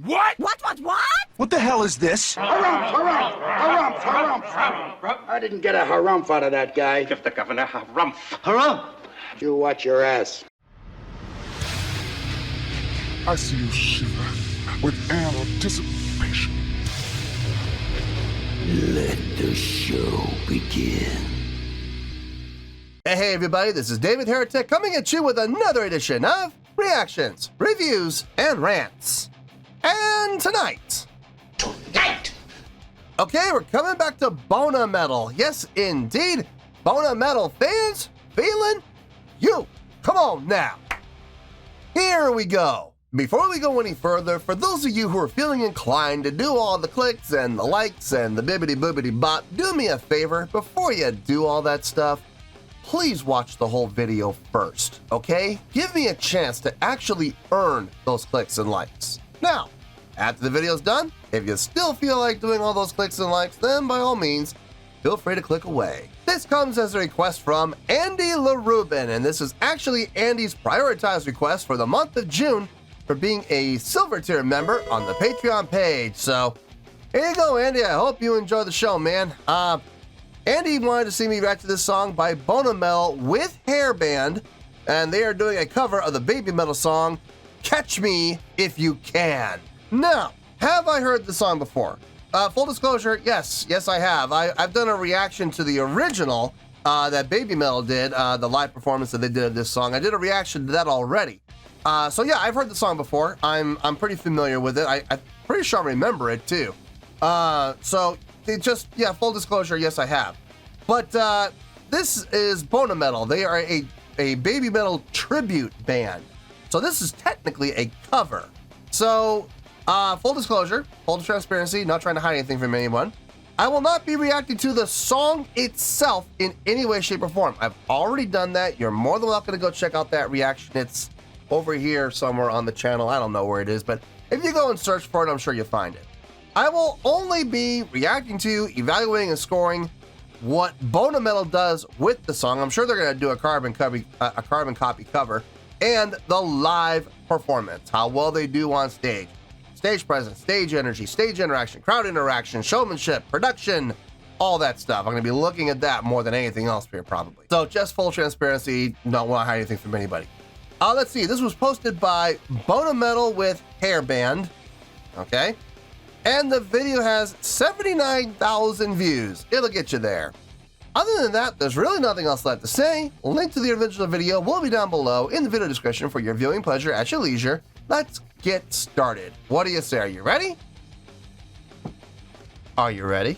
What? What? What the hell is this? Harumph. I didn't get a harumph out of that guy. Give the governor harumph. Harumph! You watch your ass. I see you shiver with anticipation. Let the show begin. Hey everybody, this is David Heretic coming at you with another edition of Reactions, Reviews, and Rants. And tonight... Okay, we're coming back to BonaMetal. Yes, indeed. BonaMetal fans, feeling you. Come on now. Here we go. Before we go any further, for those of you who are feeling inclined to do all the clicks and the likes and the bibbity-boobity bop, do me a favor, before you do all that stuff, please watch the whole video first, okay? Give me a chance to actually earn those clicks and likes. Now, after the video's done, if you still feel like doing all those clicks and likes, then by all means, feel free to click away. This comes as a request from Andy LaRubin, and this is actually Andy's prioritized request for the month of June for being a silver tier member on the Patreon page. So, here you go, Andy. I hope you enjoy the show, man. Andy wanted to see me react to this song by BonaMetal with Hairband, and they are doing a cover of the Babymetal song, Catch Me If You Can. Now, have I heard the song before? Full disclosure, yes, I have. I've done a reaction to the original that Babymetal did, the live performance that they did of this song. I did a reaction to that already. So yeah, I've heard the song before. I'm pretty familiar with it. I'm pretty sure I remember it too. So it just, yeah, full disclosure, yes, I have. But this is BonaMetal. They are a Babymetal tribute band. So this is technically a cover. So, full disclosure, full transparency, not trying to hide anything from anyone. I will not be reacting to the song itself in any way, shape, or form. I've already done that. You're more than welcome to go check out that reaction. It's over here somewhere on the channel. I don't know where it is, but if you go and search for it, I'm sure you'll find it. I will only be reacting to, evaluating, and scoring what BonaMetal does with the song. I'm sure they're going to do a carbon copy cover, and the live performance, how well they do on stage. Stage presence, stage energy, stage interaction, crowd interaction, showmanship, production, all that stuff. I'm going to be looking at that more than anything else here, probably. So just full transparency, don't want to hide anything from anybody. Let's see, this was posted by BonaMetal with Hairband, okay? And the video has 79,000 views. It'll get you there. Other than that, there's really nothing else left to say. Link to the original video will be down below in the video description for your viewing pleasure at your leisure. Let's get started. What do you say? Are you ready? Are you ready?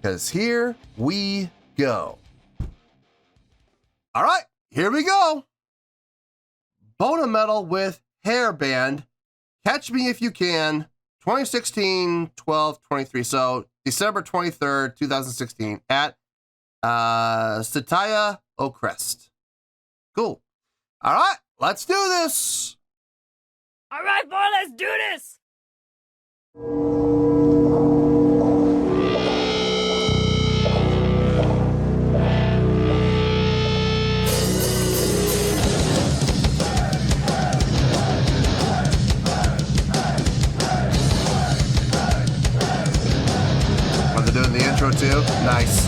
Because here we go. All right, here we go. BonaMetal with Hairband. Catch Me If You Can, 2016, 12/23. So December 23rd, 2016 at Satya Okrest. Cool. All right, let's do this. All right, boy, let's do this. Doing the intro too. Nice.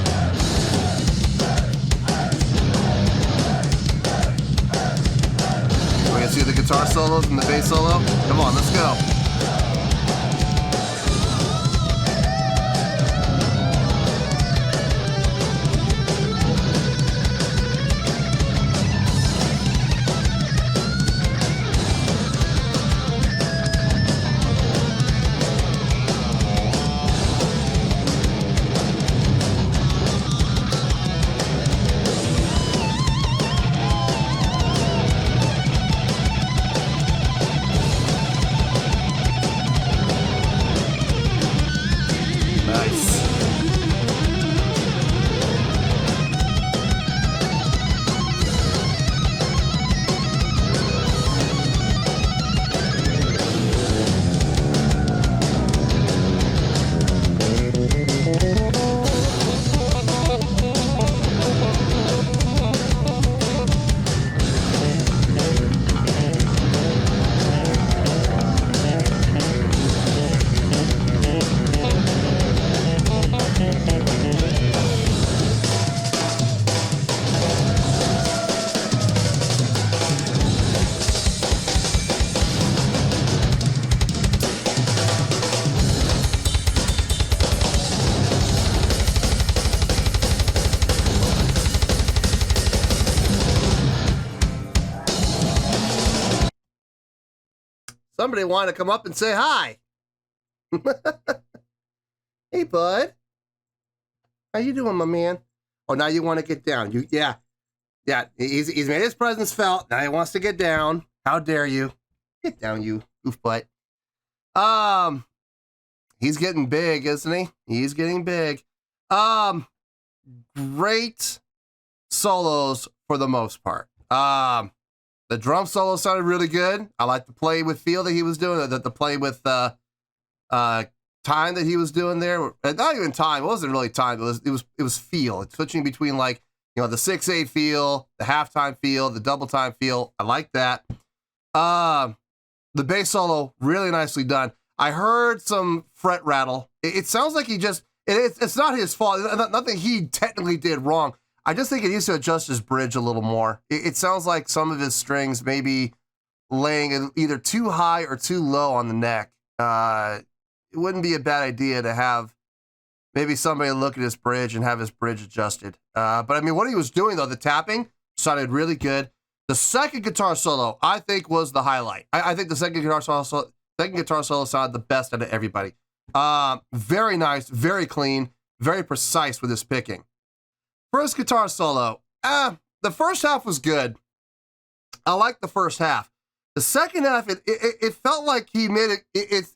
We can see the guitar solos and the bass solo. Come on, let's go. Somebody wanted to come up and say hi. Hey, bud. How you doing, my man? Oh, now you want to get down. Yeah. He's made his presence felt. Now he wants to get down. How dare you? Get down, you goof butt. He's getting big, isn't he? He's getting big. Great solos for the most part. The drum solo sounded really good. I like the play with feel that he was doing. The play with time that he was doing there. Not even time. It wasn't really time. It was feel. It's switching between like, you know, the 6/8 feel, the halftime feel, the double time feel. I like that. The bass solo really nicely done. I heard some fret rattle. It sounds like he just. It's not his fault. Nothing he technically did wrong. I just think he needs to adjust his bridge a little more. It sounds like some of his strings may be laying either too high or too low on the neck. It wouldn't be a bad idea to have maybe somebody look at his bridge and have his bridge adjusted. But I mean, what he was doing though, the tapping sounded really good. The second guitar solo, I think, was the highlight. I think the second guitar solo sounded the best out of everybody. Very nice, very clean, very precise with his picking. First guitar solo, the first half was good. I liked the first half. The second half, it felt like he made it.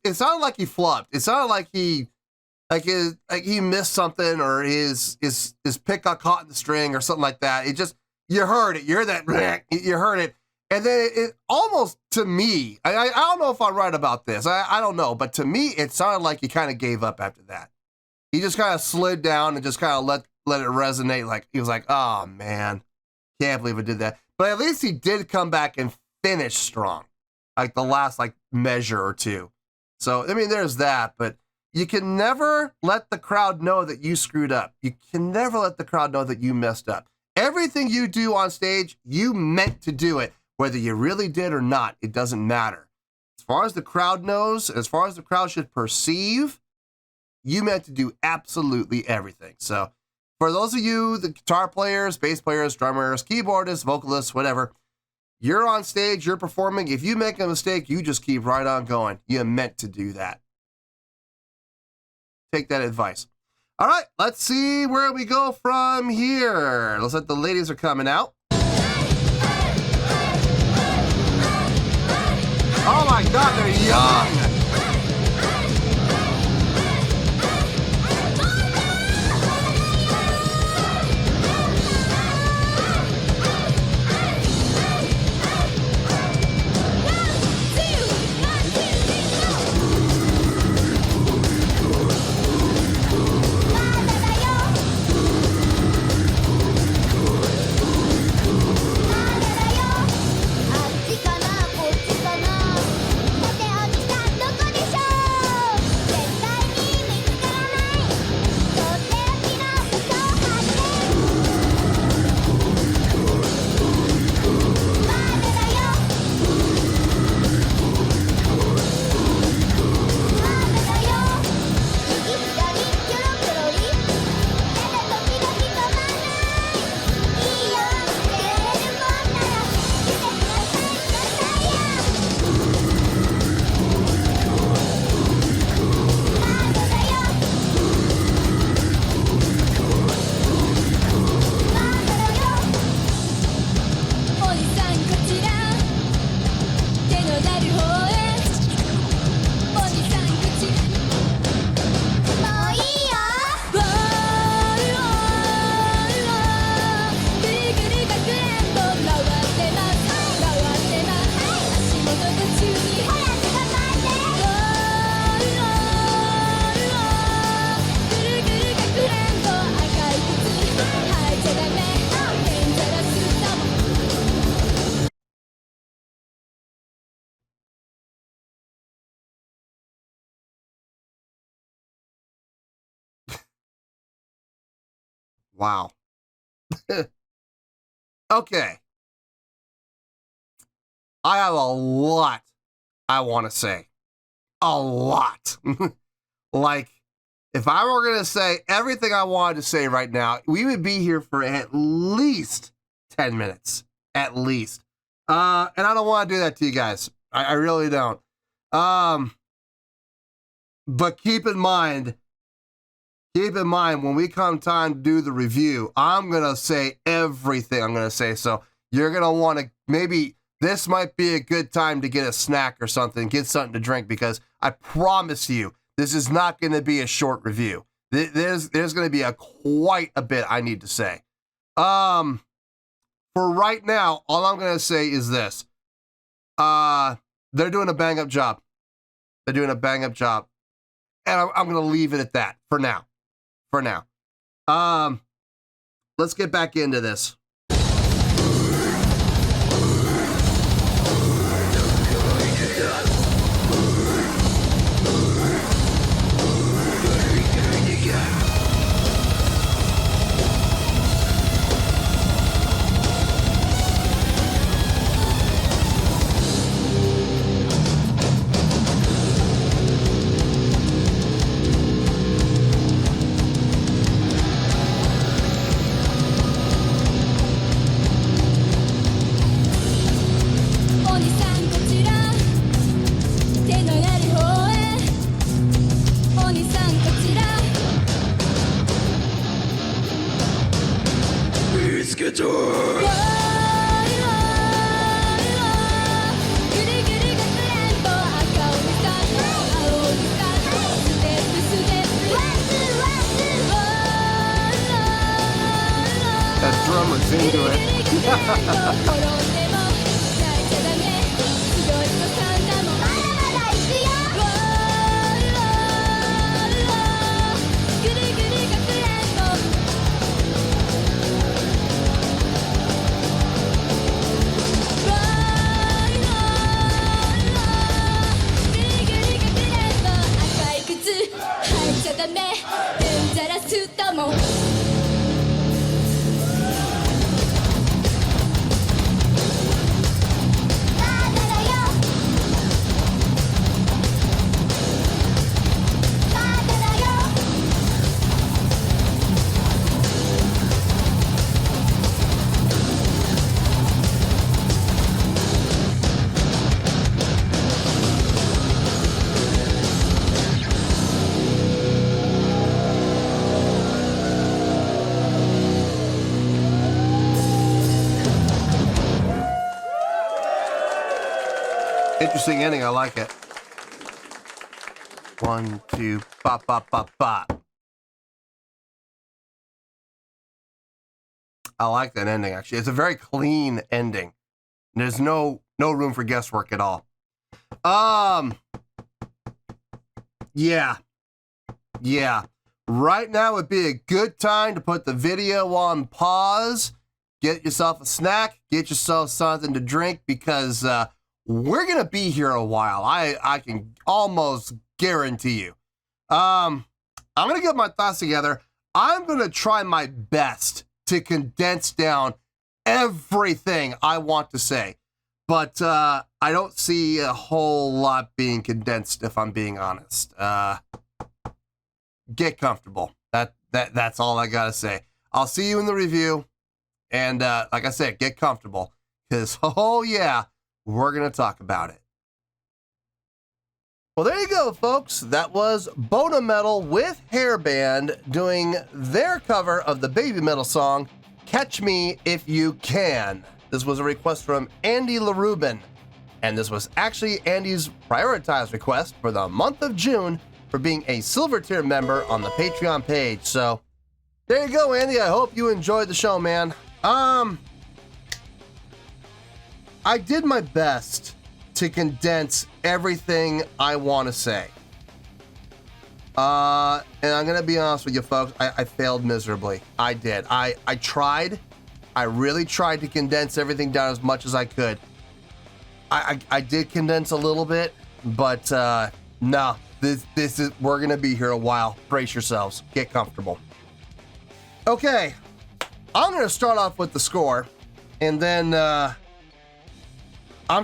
It sounded like he flubbed. It sounded like he missed something, or his pick got caught in the string or something like that. It just, you heard it. You heard that. You heard it. And then it almost, to me, I don't know if I'm right about this. I don't know. But to me, it sounded like he kind of gave up after that. He just kind of slid down and just kind of let it resonate. Like, he was like, oh, man, can't believe I did that. But at least he did come back and finish strong, like the last measure or two. So, I mean, there's that. But you can never let the crowd know that you screwed up. You can never let the crowd know that you messed up. Everything you do on stage, you meant to do it. Whether you really did or not, it doesn't matter. As far as the crowd knows, as far as the crowd should perceive, you meant to do absolutely everything. So for those of you, the guitar players, bass players, drummers, keyboardists, vocalists, whatever, you're on stage, you're performing. If you make a mistake, you just keep right on going. You meant to do that. Take that advice. All right, let's see where we go from here. Looks like the ladies are coming out. Oh my God, they're young. Wow. Okay. I have a lot I want to say. A lot. Like, if I were going to say everything I wanted to say right now, we would be here for at least 10 minutes. At least. And I don't want to do that to you guys. I really don't. But keep in mind when we come time to do the review, I'm gonna say everything I'm gonna say. So you're gonna want to, maybe this might be a good time to get a snack or something, get something to drink, because I promise you, this is not gonna be a short review. There's gonna be quite a bit I need to say. For right now, all I'm gonna say is this. They're doing a bang up job. They're doing a bang up job. And I'm gonna leave it at that for now. Let's get back into this. That drummer's into it. Interesting ending, I like it. 1, 2, bop, bop, bop, bop. I like that ending, actually. It's a very clean ending. There's no room for guesswork at all. Yeah. Right now would be a good time to put the video on pause, get yourself a snack, get yourself something to drink, because we're gonna be here a while. I can almost guarantee you. I'm gonna get my thoughts together. I'm gonna try my best to condense down everything I want to say, but I don't see a whole lot being condensed, if I'm being honest. Get comfortable. That's all I gotta say. I'll see you in the review, and like I said, get comfortable, because oh yeah, we're gonna talk about it. Well, there you go, folks. That was BonaMetal with Hairband doing their cover of the Babymetal song, Catch Me If You Can. This was a request from Andy LaRubin, and this was actually Andy's prioritized request for the month of June for being a silver tier member on the Patreon page. So there you go, Andy. I hope you enjoyed the show, man. I did my best to condense everything I want to say. And I'm going to be honest with you, folks. I failed miserably. I did. I tried. I really tried to condense everything down as much as I could. I did condense a little bit, but no. This is, we're going to be here a while. Brace yourselves. Get comfortable. Okay. I'm going to start off with the score, and then I'm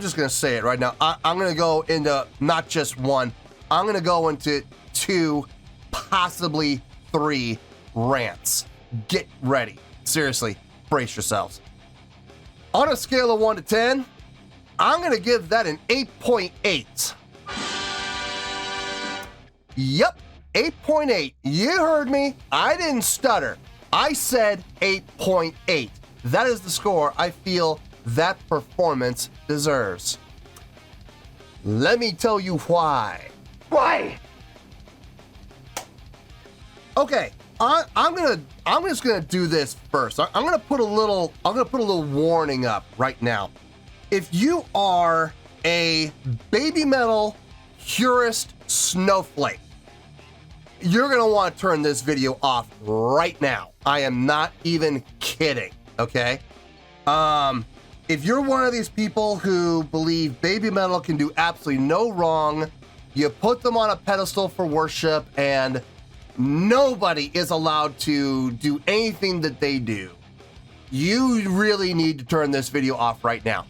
just going to say it right now. I'm going to go into not just one. I'm going to go into 2, possibly 3 rants. Get ready. Seriously, brace yourselves. On a scale of 1 to 10, I'm going to give that an 8.8. Yep, 8.8. You heard me. I didn't stutter. I said 8.8. That is the score I feel that performance deserves. Let me tell you why. Why? Okay, I'm just gonna do this first. I'm gonna put a little warning up right now. If you are a Babymetal purist snowflake, you're gonna want to turn this video off right now. I am not even kidding. Okay. If you're one of these people who believe Babymetal can do absolutely no wrong, you put them on a pedestal for worship, and nobody is allowed to do anything that they do, you really need to turn this video off right now.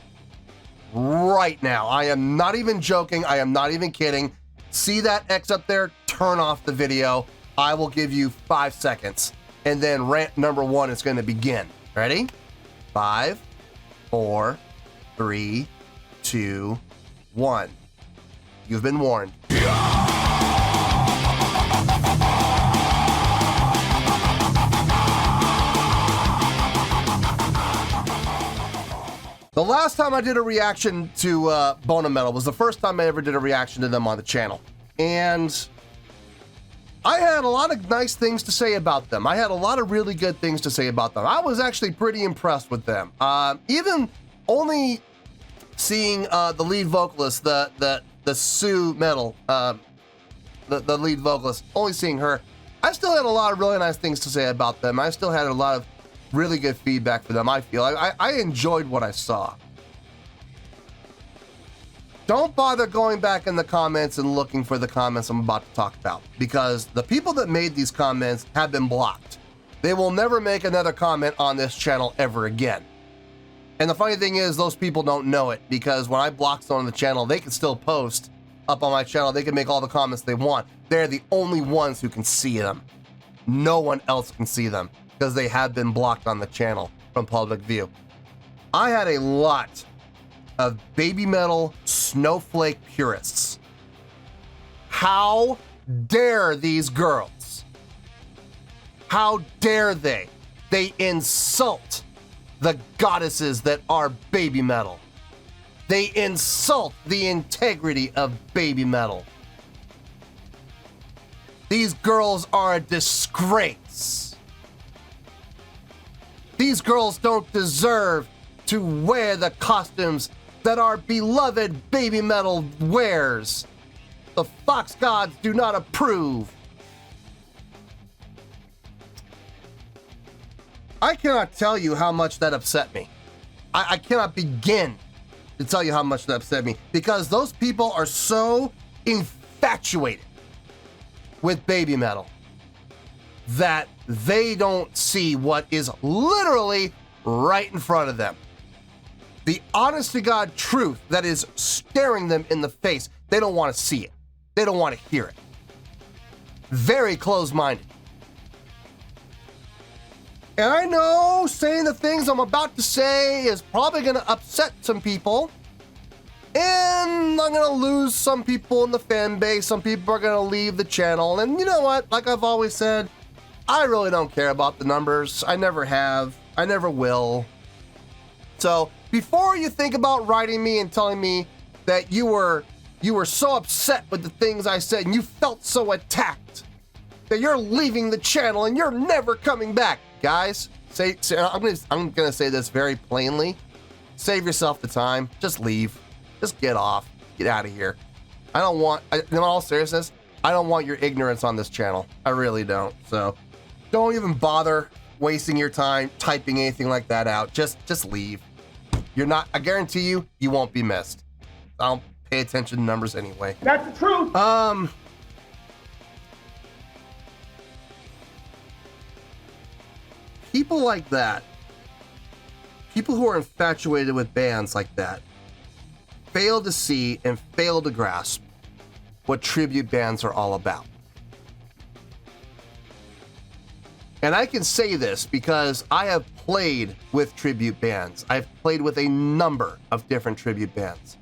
Right now. I am not even joking. I am not even kidding. See that X up there? Turn off the video. I will give you 5 seconds, and then rant number 1 is going to begin. Ready? 5, 4, 3, 2, 1. You've been warned. The last time I did a reaction to BonaMetal was the first time I ever did a reaction to them on the channel. And I had a lot of nice things to say about them. I had a lot of really good things to say about them. I was actually pretty impressed with them. Even only seeing the lead vocalist, the Sue Metal, the lead vocalist, only seeing her, I still had a lot of really nice things to say about them. I still had a lot of really good feedback for them. I feel I enjoyed what I saw. Don't bother going back in the comments and looking for the comments I'm about to talk about, because the people that made these comments have been blocked. They will never make another comment on this channel ever again. And the funny thing is, those people don't know it, because when I block someone on the channel, they can still post up on my channel. They can make all the comments they want. They're the only ones who can see them. No one else can see them, because they have been blocked on the channel from public view. I had a lot of Babymetal snowflake purists. How dare these girls? How dare they? They insult the goddesses that are Babymetal. They insult the integrity of Babymetal. These girls are a disgrace. These girls don't deserve to wear the costumes that our beloved Babymetal wears. The Fox gods do not approve. I cannot tell you how much that upset me. I cannot begin to tell you how much that upset me, because those people are so infatuated with Babymetal that they don't see what is literally right in front of them. The honest to God truth that is staring them in the face. They don't want to see it. They don't want to hear it. Very closed-minded. And I know saying the things I'm about to say is probably going to upset some people. And I'm going to lose some people in the fan base. Some people are going to leave the channel. And you know what? Like I've always said, I really don't care about the numbers. I never have. I never will. So before you think about writing me and telling me that you were so upset with the things I said and you felt so attacked that you're leaving the channel and you're never coming back, guys, I'm gonna say this very plainly. Save yourself the time. Just leave. Just get off. Get out of here. I don't want, in all seriousness, I don't want your ignorance on this channel. I really don't. So don't even bother wasting your time typing anything like that out. Just leave. You're not, I guarantee you, you won't be missed. I don't pay attention to numbers anyway. That's the truth. People like that, people who are infatuated with bands like that, fail to see and fail to grasp what tribute bands are all about. And I can say this because I have played with tribute bands. I've played with a number of different tribute bands.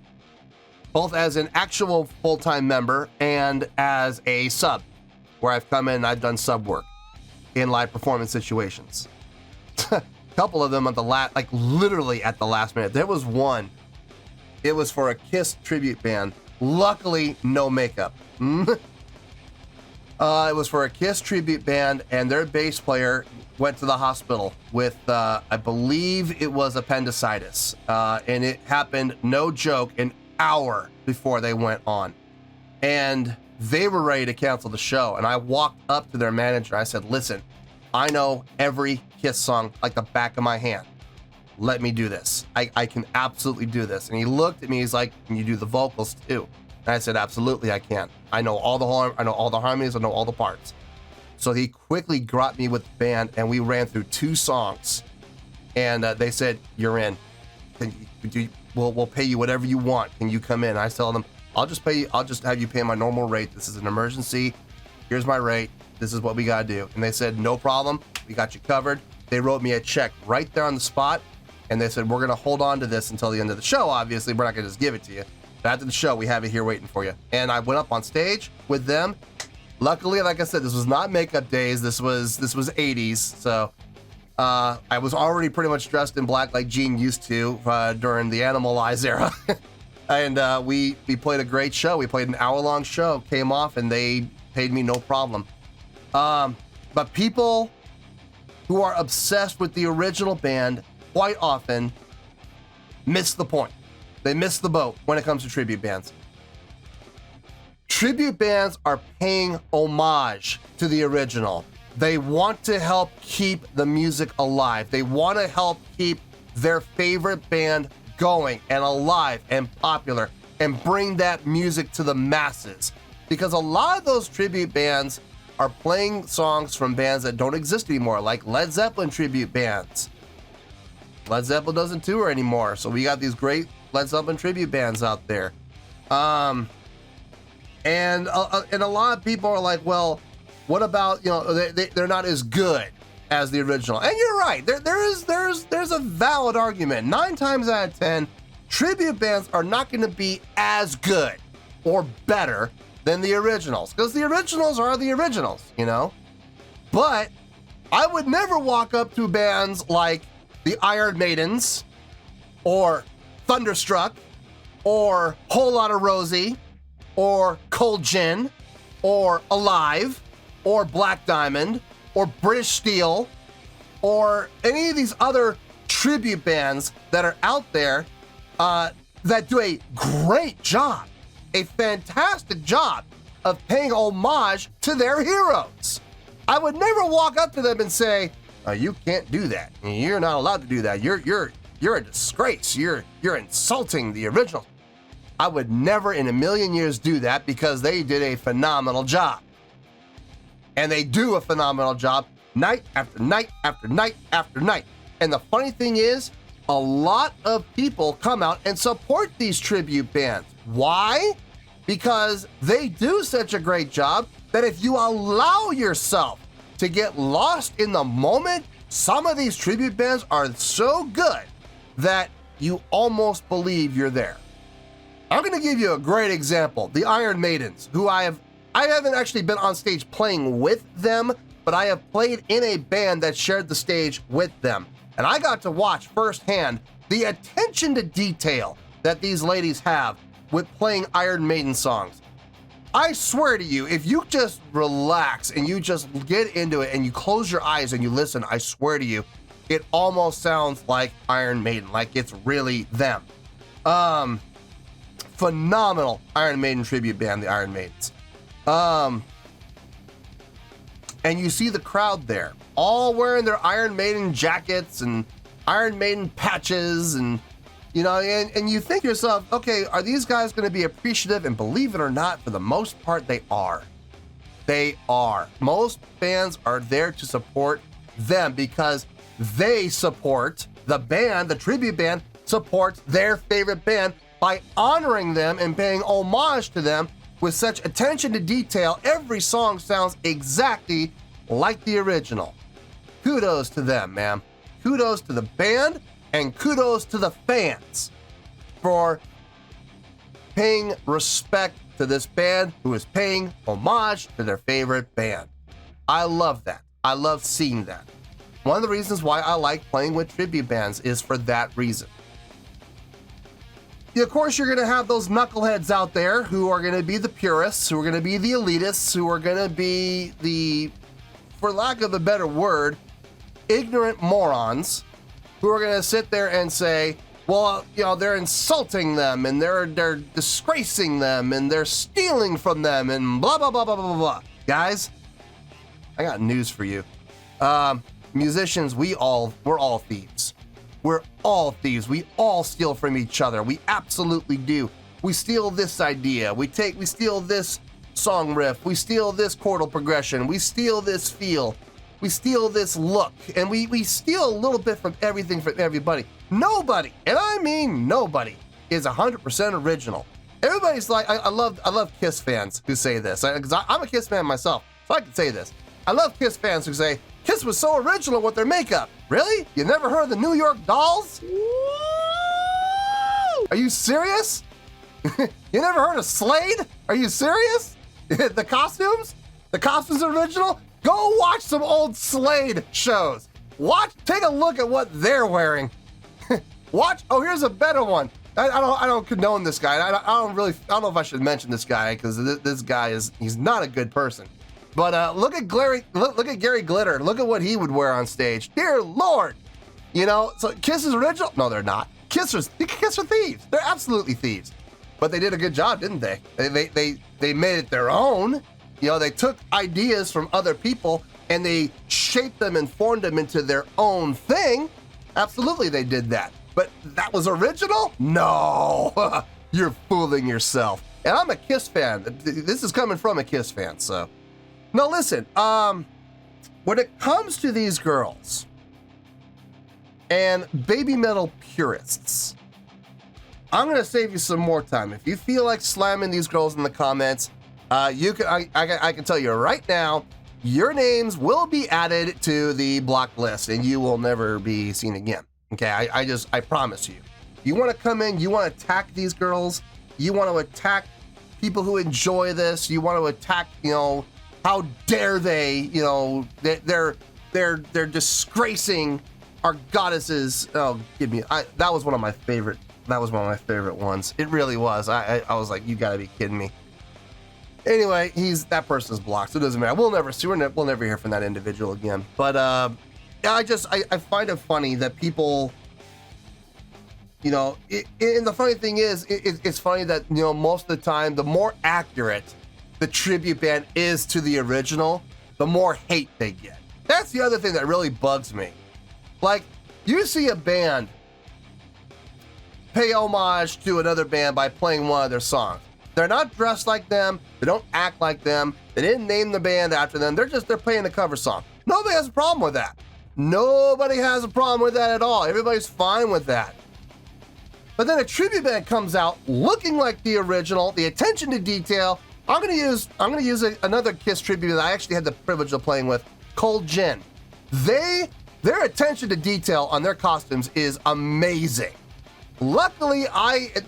both as an actual full-time member and as a sub, where I've come in and I've done sub work in live performance situations. A couple of them at the last, like literally at the last minute. There was one. It was for a Kiss tribute band. Luckily, no makeup. It was for a Kiss tribute band, and their bass player went to the hospital with, I believe it was appendicitis. And it happened, no joke, an hour before they went on. And they were ready to cancel the show. And I walked up to their manager. I said, listen, I know every Kiss song like the back of my hand. Let me do this. I can absolutely do this. And he looked at me, he's like, can you do the vocals too? And I said, absolutely I can. I know all the harmonies, I know all the parts. So he quickly got me with the band, and we ran through 2 songs. And they said, you're in. We'll pay you whatever you want. Can you come in? I tell them, I'll just have you pay my normal rate. This is an emergency. Here's my rate. This is what we gotta do. And they said, no problem. We got you covered. They wrote me a check right there on the spot. And they said, we're gonna hold on to this until the end of the show. Obviously, we're not gonna just give it to you. But after the show, we have it here waiting for you. And I went up on stage with them. Luckily, like I said, this was not makeup days. This was 80s. So I was already pretty much dressed in black like Gene used to during the Animalize era. And we played a great show. We played an hour-long show, came off, and they paid me no problem. But people who are obsessed with the original band quite often miss the point. They miss the boat when it comes to tribute bands. Tribute bands are paying homage to the original. They want to help keep the music alive. They want to help keep their favorite band going and alive and popular and bring that music to the masses. Because a lot of those tribute bands are playing songs from bands that don't exist anymore, like Led Zeppelin tribute bands. Led Zeppelin doesn't tour anymore, so we got these great Led Zeppelin tribute bands out there. And a lot of people are like, well, what about, they're not as good as the original. And you're right, there's a valid argument. 9 times out of 10, tribute bands are not going to be as good or better than the originals, because the originals are the originals, But I would never walk up to bands like the Iron Maidens, or Thunderstruck, or Whole Lotta Rosie, or Cold Gin, or Alive, or Black Diamond, or British Steel, or any of these other tribute bands that are out there that do a great job, a fantastic job of paying homage to their heroes. I would never walk up to them and say, you can't do that. You're not allowed to do that. You're a disgrace. You're insulting the original. I would never in a million years do that, because they did a phenomenal job. And they do a phenomenal job night after night after night after night. And the funny thing is, a lot of people come out and support these tribute bands. Why? Because they do such a great job that if you allow yourself to get lost in the moment, some of these tribute bands are so good that you almost believe you're there. I'm going to give you a great example. The Iron Maidens, who I haven't actually been on stage playing with them, but I have played in a band that shared the stage with them. And I got to watch firsthand the attention to detail that these ladies have with playing Iron Maiden songs. I swear to you, if you just relax and you just get into it and you close your eyes and you listen, I swear to you, it almost sounds like Iron Maiden, like it's really them. Phenomenal Iron Maiden tribute band, the Iron Maidens. And you see the crowd there, all wearing their Iron Maiden jackets and Iron Maiden patches, and and you think to yourself, okay, are these guys going to be appreciative? And believe it or not, for the most part, they are. They are. Most fans are there to support them because they support the band, the tribute band supports their favorite band by honoring them and paying homage to them with such attention to detail. Every song sounds exactly like the original. Kudos to them, man. Kudos to the band and kudos to the fans for paying respect to this band who is paying homage to their favorite band. I love that. I love seeing that. One of the reasons why I like playing with tribute bands is for that reason. Of course, you're going to have those knuckleheads out there who are going to be the purists, who are going to be the elitists, who are going to be the, for lack of a better word, ignorant morons who are going to sit there and say, well, you know, they're insulting them and they're disgracing them and they're stealing from them and blah, blah, blah, blah, blah, blah. Guys, I got news for you. Musicians, we're all thieves. We're all thieves. We all steal from each other. We absolutely do. We steal this idea. We steal this song riff. We steal this chordal progression. We steal this feel. We steal this look. And we steal a little bit from everything from everybody. Nobody, and I mean nobody, is 100% original. Everybody's like, I love Kiss fans who say this, because I'm a Kiss fan myself, so I can say this. I love Kiss fans who say, Kiss was so original with their makeup. Really? You never heard of the New York Dolls? Woo! Are you serious? You never heard of Slade? Are you serious? The costumes? The costumes are original? Go watch some old Slade shows. Take a look at what they're wearing. Watch. Oh, here's a better one. I don't condone this guy. I don't know if I should mention this guy because this guy he's not a good person. But look at Gary Glitter. Look at what he would wear on stage. Dear Lord, you know. So Kiss is original? No, they're not. Kiss are thieves. They're absolutely thieves. But they did a good job, didn't they? They made it their own. You know, they took ideas from other people and they shaped them and formed them into their own thing. Absolutely, they did that. But that was original? No, you're fooling yourself. And I'm a Kiss fan. This is coming from a Kiss fan, so. Now listen, when it comes to these girls and Babymetal purists, I'm gonna save you some more time. If you feel like slamming these girls in the comments, I can tell you right now, your names will be added to the block list and you will never be seen again. Okay, I promise you. You want to come in, you want to attack these girls, you want to attack people who enjoy this, you want to attack, you know, how dare they, you know, they're disgracing our goddesses. Oh, that was one of my favorite ones. It really was. I was like, you gotta be kidding me. Anyway, that person's blocked, so it doesn't matter. We'll never hear from that individual again. But I find it funny that people, you know, and the funny thing is, it's funny that, you know, most of the time, the more accurate the tribute band is to the original, the more hate they get. That's the other thing that really bugs me. Like, you see a band pay homage to another band by playing one of their songs. They're not dressed like them. They don't act like them. They didn't name the band after them. They're playing a cover song. Nobody has a problem with that. Nobody has a problem with that at all. Everybody's fine with that. But then a tribute band comes out looking like the original, the attention to detail. I'm gonna use another Kiss tribute that I actually had the privilege of playing with, Cold Gin. Their attention to detail on their costumes is amazing. Luckily,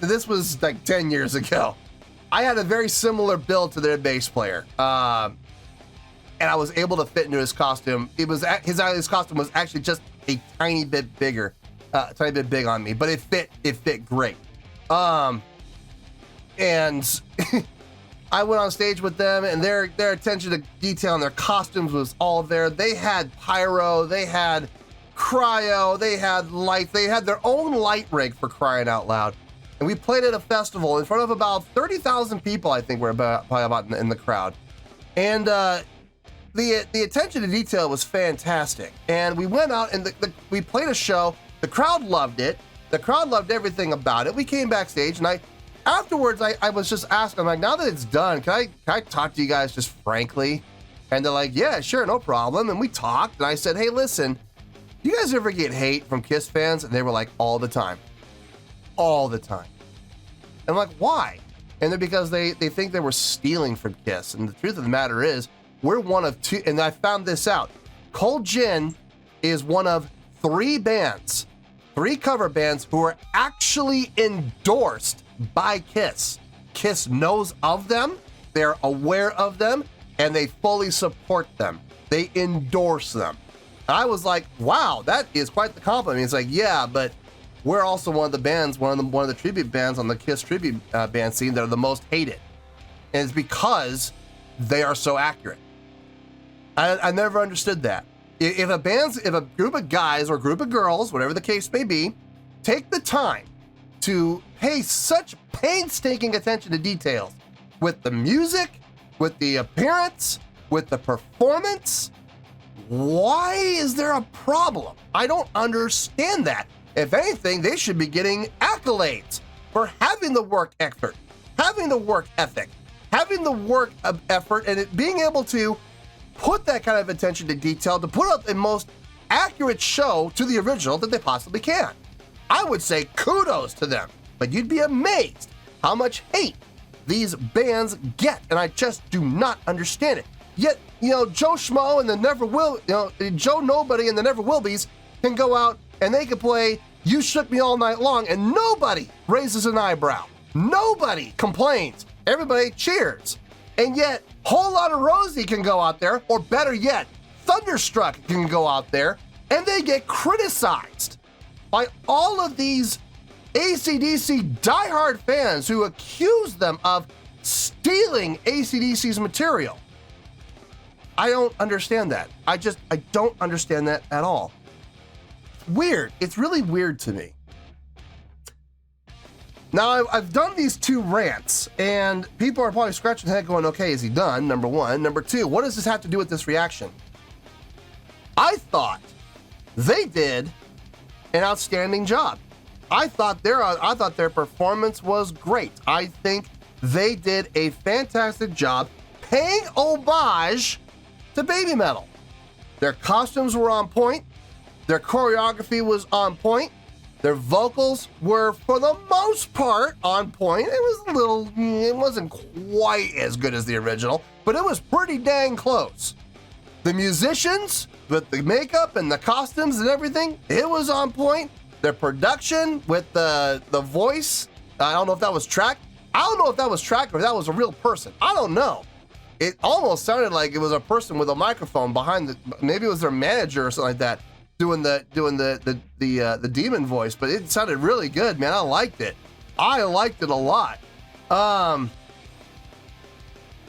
this was like 10 years ago. I had a very similar build to their bass player, and I was able to fit into his costume. His costume was actually just a tiny bit bigger, tiny bit big on me, but it fit great. And I went on stage with them, and their attention to detail and their costumes was all there. They had pyro, they had cryo, they had light, they had their own light rig, for crying out loud. And we played at a festival in front of about 30,000 people, I think, probably about in the crowd. And the attention to detail was fantastic. And we went out and we played a show. The crowd loved it. The crowd loved everything about it. We came backstage, and afterwards, I was just asking, I'm like, now that it's done, can I talk to you guys just frankly? And they're like, yeah, sure, no problem. And we talked, and I said, hey, listen, do you guys ever get hate from Kiss fans? And they were like, all the time. All the time. And I'm like, why? And they're because they think they were stealing from Kiss. And the truth of the matter is, we're one of two, and I found this out. Cold Gin is one of three cover bands who are actually endorsed by Kiss. KISS knows of them, they're aware of them, and they fully support them. They endorse them. I was like, wow, that is quite the compliment. It's like, yeah, but we're also one of the bands, one of the tribute bands on the KISS tribute band scene that are the most hated. And it's because they are so accurate. I never understood that. If a group of guys or group of girls, whatever the case may be, take the time to pay such painstaking attention to details with the music, with the appearance, with the performance, why is there a problem? I don't understand that. If anything, they should be getting accolades for having the work effort, having the work ethic, having the work effort, and being able to put that kind of attention to detail to put up the most accurate show to the original that they possibly can. I would say kudos to them, but you'd be amazed how much hate these bands get, and I just do not understand it. Yet, Joe Schmo and the Never Will, Joe Nobody and the Never Will Be's can go out and they can play You Shook Me All Night Long, and nobody raises an eyebrow. Nobody complains. Everybody cheers. And yet, Whole Lotta Rosie can go out there, or better yet, Thunderstruck can go out there, and they get criticized by all of these AC/DC diehard fans who accuse them of stealing AC/DC's material. I don't understand that. I don't understand that at all. It's weird. It's really weird to me. Now, I've done these two rants, and people are probably scratching their head going, okay, is he done? Number one. Number two, what does this have to do with this reaction? I thought they did an outstanding job. I thought their performance was great. I think they did a fantastic job paying homage to Babymetal. Their costumes were on point. Their choreography was on point. Their vocals were, for the most part, on point. It wasn't quite as good as the original, but it was pretty dang close. The musicians, with the makeup and the costumes and everything, it was on point. Their production with the voice, I don't know if that was tracked. I don't know if that was tracked or if that was a real person. I don't know. It almost sounded like it was a person with a microphone behind maybe it was their manager or something like that doing the demon voice, but it sounded really good, man. I liked it. I liked it a lot.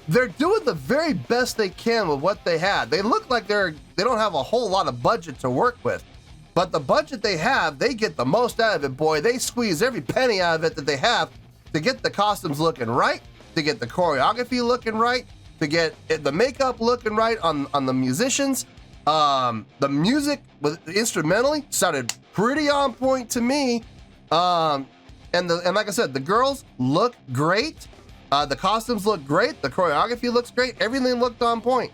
They're doing the very best they can with what they had. They look like they don't have a whole lot of budget to work with. But the budget they have, they get the most out of it, boy. They squeeze every penny out of it that they have to get the costumes looking right, to get the choreography looking right, to get the makeup looking right on the musicians. The music instrumentally sounded pretty on point to me. And like I said, the girls look great. The costumes look great. The choreography looks great. Everything looked on point.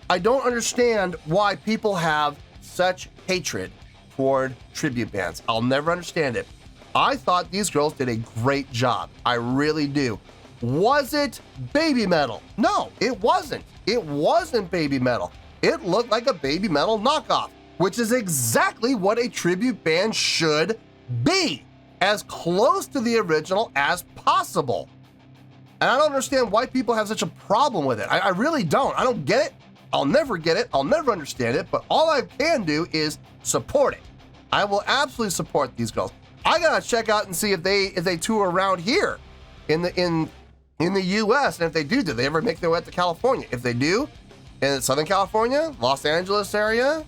I don't understand why people have such hatred toward tribute bands. I'll never understand it. I thought these girls did a great job. I really do. Was it Babymetal? No, it wasn't. It wasn't Babymetal. It looked like a Babymetal knockoff, which is exactly what a tribute band should be. As close to the original as possible. And I don't understand why people have such a problem with it. I really don't. I don't get it. I'll never get it. I'll never understand it. But all I can do is support it. I will absolutely support these girls. I gotta check out and see if they tour around here in the U.S. and if they do they ever make their way to California? If they do, in Southern California, Los Angeles area,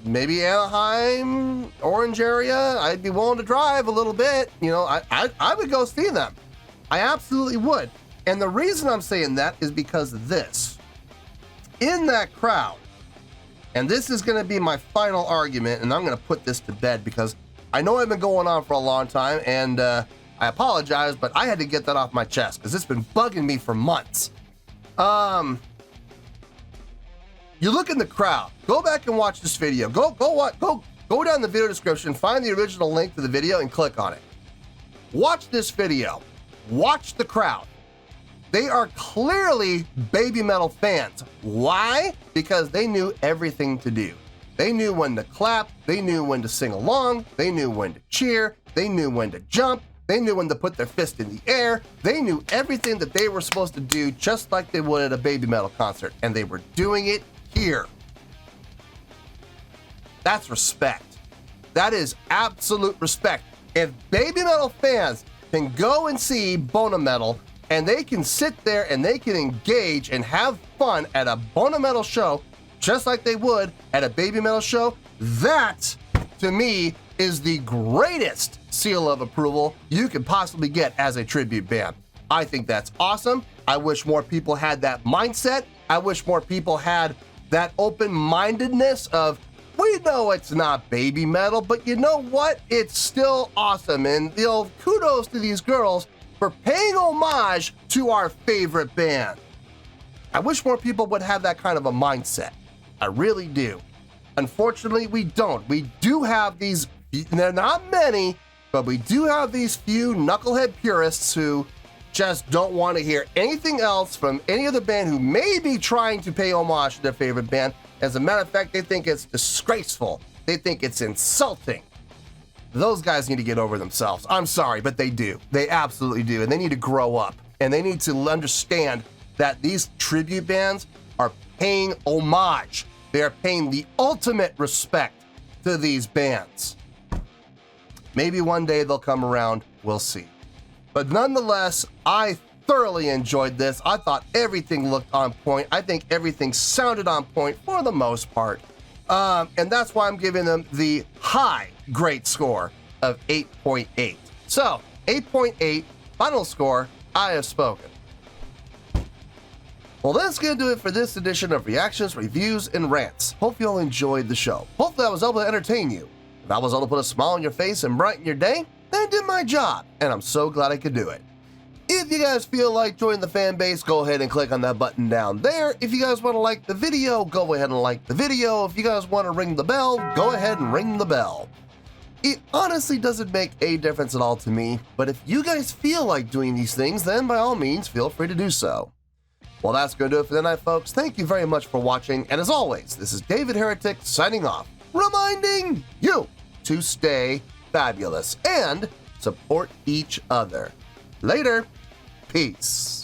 maybe Anaheim, Orange area, I'd be willing to drive a little bit. I would go see them. I absolutely would. And the reason I'm saying that is because of this. In that crowd, and this is going to be my final argument, and I'm going to put this to bed because I know I've been going on for a long time, and I apologize, but I had to get that off my chest because it's been bugging me for months. You look in the crowd. Go back and watch this video. Go down the video description, find the original link to the video, and click on it. Watch this video. Watch the crowd. They are clearly Babymetal fans. Why? Because they knew everything to do. They knew when to clap. They knew when to sing along. They knew when to cheer. They knew when to jump. They knew when to put their fist in the air. They knew everything that they were supposed to do, just like they would at a Babymetal concert, and they were doing it here. That's respect. That is absolute respect. If Babymetal fans can go and see BonaMetal, and they can sit there and they can engage and have fun at a BonaMetal show, just like they would at a Babymetal show, that, to me, is the greatest seal of approval you could possibly get as a tribute band. I think that's awesome. I wish more people had that mindset. I wish more people had that open-mindedness of, we know it's not Babymetal, but you know what? It's still awesome. And, you know, kudos to these girls for paying homage to our favorite band. I wish more people would have that kind of a mindset. I really do. Unfortunately, we don't. We do have these, they're not many, but we do have these few knucklehead purists who just don't want to hear anything else from any other band who may be trying to pay homage to their favorite band. As a matter of fact, they think it's disgraceful. They think it's insulting. Those guys need to get over themselves. I'm sorry, but they do. They absolutely do. And they need to grow up. And they need to understand that these tribute bands are paying homage. They are paying the ultimate respect to these bands. Maybe one day they'll come around. We'll see. But nonetheless, I thoroughly enjoyed this. I thought everything looked on point. I think everything sounded on point for the most part. And that's why I'm giving them the high great score of 8.8. So, 8.8, final score, I have spoken. Well, that's going to do it for this edition of Reactions, Reviews, and Rants. Hope you all enjoyed the show. Hopefully I was able to entertain you. If I was able to put a smile on your face and brighten your day, then I did my job, and I'm so glad I could do it. If you guys feel like joining the fan base, go ahead and click on that button down there. If you guys want to like the video, go ahead and like the video. If you guys want to ring the bell, go ahead and ring the bell. It honestly doesn't make a difference at all to me, but if you guys feel like doing these things, then by all means, feel free to do so. Well, that's going to do it for tonight, folks. Thank you very much for watching, and as always, this is David Heretic signing off, reminding you to stay fabulous and support each other. Later. Peace.